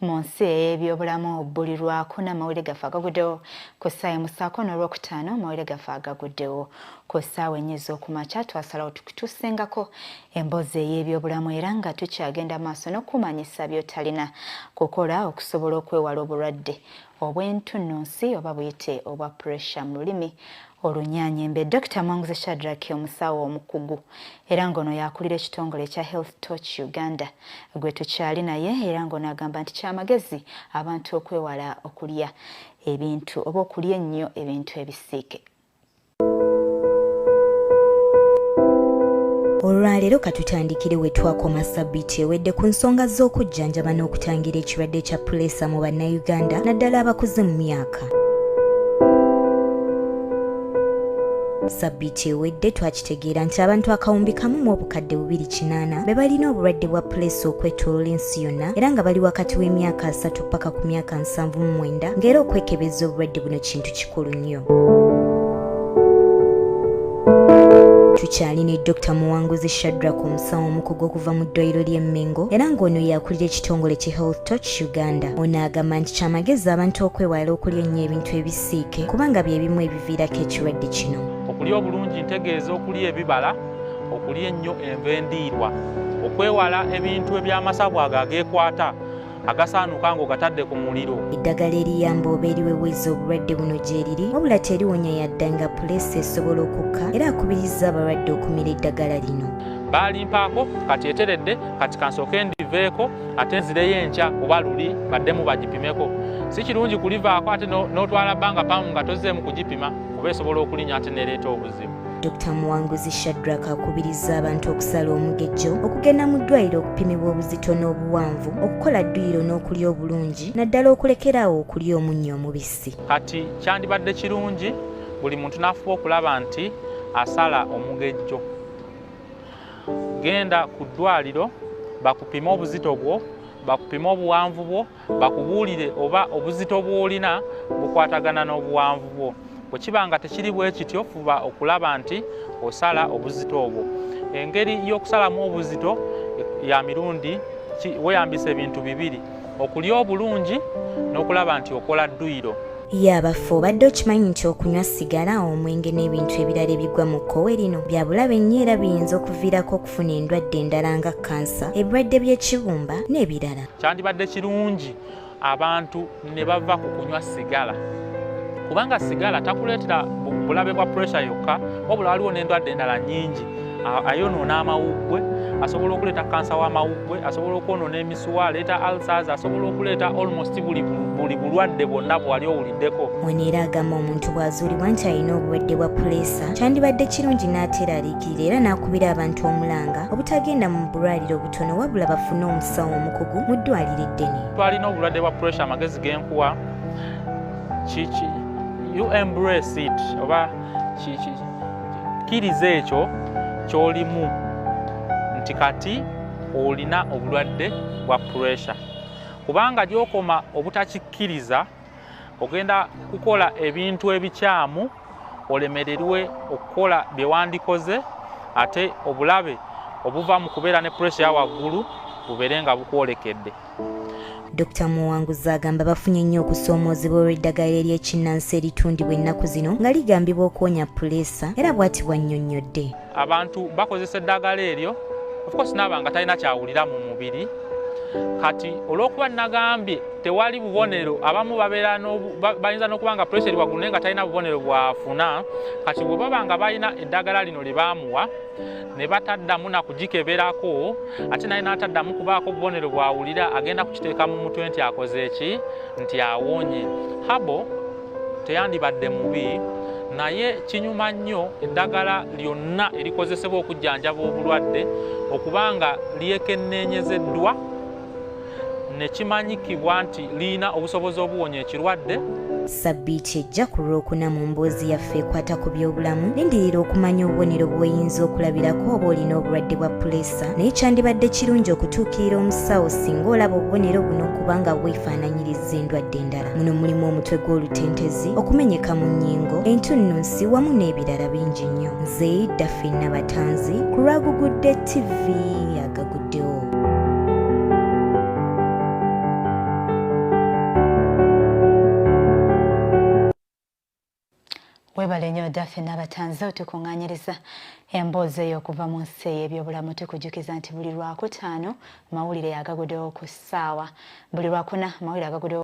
Monsi ebyobulamu obbulirwako n'amawulire gaffe agaguddewo ku ssaawa emusaako n'olwokutaano amawulire gaffe agaguddewo ku ssaawa ennya ez'okumakya twasalawo tukusengako emboozi ey'ebyobulamu era nga tukyagenda maaso n'okumanyisa by'otalina kukola okusobola okwewala obulwadde obw'entunnunsi oba buyite obwa pressure mu lulimi olunyaanyembe. Dr. Muwanguzi Shadrack omusawo omukugu era ng'ono yakulira ekitongole ekya Health Touch Uganda gwe tukyali naye era ng'ono agamba nti kyamagezi abantu okwewala okulya ebintu oba okulya ennyo ebintu ebisiike. Olwaleero katutandikire we twakoma ssabbiiti ewedde ku nsonga z'okujjanjaba n'okutangira ekirwadde kya puleesa mu bannayuganda naddala abakuze mu myaka. Ssabbiiti ewedde twakitegeera nti abantu akawumbi kamu mu obukadde 280 be balina obulwadde bwa puleesa okwetooloola ensi yonna era nga bali wakati w'emyaka 3 paka ku myaka 79 ng'era okwekebeza obulwadde buno kintu kikulu nnyo. Tukyali ne Dr. Muwanguzi Shadrack omusawo omukugu okuva mu ddwaliro ly'e Mengo era ng'ono yakulira ekitongole kya Health Touch Uganda. Ono agamba nti kyamagezi abantu okwewala okulya ennyo ebintu ebisiike kubanga bye bimu ebiviirako ekirwadde kino. Okulya obulungi ntegeeza okulya ebibala, okulya ennyo enva endiirwa, okwewala ebintu eby'amasavu ago ageekwata agasaanuka ng'ogatadde ku muliro. Eddagala eriyamba oba eriweweeza obulwadde buno gye liri wabula teriwonya yadda nga puleesa esobola okukka era akubiriza abalwadde okumira eddagala lino. Baalimpaako kati eteredde kati kansooke ndiveeko ate nzireyo enkya oba luli baddemu bagipimeko. Si kirungi kulivaako ate n'otwala bbanga pamu nga tozzeemu kugipima oba esobola okulinya ate neereeta obuzibu. Dr. Muwanguzi Shadrack akubiriza abantu okusala omugejjo okugenda mu ddwaliro okupimibwa obuzito n'obuwanvu okukola dduyiro n'okulya obulungi naddala okulekeraawo okulya omunnyo omubisi. Kati kyandibadde kirungi buli muntu n'afuba okulaba nti asala omugejjo. Genda ku ddwaliro bakupime obuzito bwo, bakupime obuwanvu bwo, bakubuulire oba obuzito bw'olina bukwatagana n'obuwanvu bwo. Bwe kiba nga tekiri bwe kityo fuba okulaba nti osala obuzito obwo. Engeri y'okusalamu obuzito ya mirundi weeyambisa ebintu bibiri: okulya obulungi n'okulaba nti okola dduyiro. Yabaffe obadde okimanyi nti okunywa sigala, omwenge n'ebintu ebirala ebigwa mu kkowe lino bya bulabe nnyo era biyinza okuviirako okufuna endwadde endala nga kansa, ebirwadde by'ekibumba n'ebirala. Kyandibadde kirungi abantu ne bava ku kunywa sigala kubanga sigala takuleetera bulabe bwa pressure yokka wabula waliwo n'endwadde endala nnyingi. Ayonoona amawuggwe, asobola okuleeta kansa w'amawuggwe, asobola okwonoona emisuwa, aleeta ulcers, asobola okuleeta almost buli bulwadde bwonna bwe wali owuliddeko. Ono era agamba omuntu bw'azuulibwa nti alina obulwadde bwa puleesa kyandibadde kirungi n'ateera aliikirira era n'akubira abantu omulanga obutagenda mu bulwaliro butono wabula bafune omusawo omukugu mu ddwaliro eddene. Twalina obulwadde bwa pressure, amagezi genkuwa you embrace it oba kkiriza ekyo ky'olimu nti kati olina obulwadde bwa pressure. Kubanga gy'okoma obutakikkiriza ogenda kukola ebintu ebikyamu olemererwe okukola bye wandikoze ate obulabe obuva mu kubeera ne pressure ya waggulu bubeere nga bukwolekedde. Dr. Muwanguzi agamba bafunye nnyo okusoomoozebwa olw'eddagala ery'ekinnansi eritundibwa ennaku zino nga ligambibwa okuwonya puleesa era bw'ati bw'annyonnyodde. Abantu bakozesa eddagala eryo of course naaba nga talina kyawulira mu mubiri. Kati olw'okuba nagambye tewali bubonero, abamu bayinza n'okuba nga puleesa eri waggulu naye nga talina bubonero bwafuna. Kati bwe baba nga balina eddagala lino lye baamuwa ne bataddamu na kugikeberako ate naye n'ataddamu kubaako bubonero bwawulira, agenda kukiteeka mu mutwe nti akoze eki, nti awonye. Habo teyandibadde mubi naye kinyuma nnyo eddagala lyonna erikozesebwa okujjanjaba obulwadde okubanga lyekenneenyezeddwa ne kimanyikibwa nti lirina obusobozi obuwonya ekirwadde. Ssabbiiti ejja ku Lwokuna mu mboozi yaffe ekwata ku by'obulamu lindirira okumanya obubonero bw'oyinza okulabirako oba olina obulwadde bwa puleesa, naye kyandibadde kirungi okutuukirira omusawo singa olaba obubonero buno kubanga bwefaananyiriza endwadde endala. Muno mulimu omutwe gw'olutentezi, okumenyeka mu nnyingo, entunnunsi wamu n'ebirala bingi nnyo. Nze Ffenna Batanzi ku Lwagugudde TV agaguddewo. Webale nnyo Daffe n'abatanze otukuŋŋaanyiriza emboozi eyo okuva mu nsi y'ebyobulamu. Tukujukiza nti buli Lwakutaano mawulire agaguddewo ku ssaawa, buli Lwakuna mawulire agaguddewo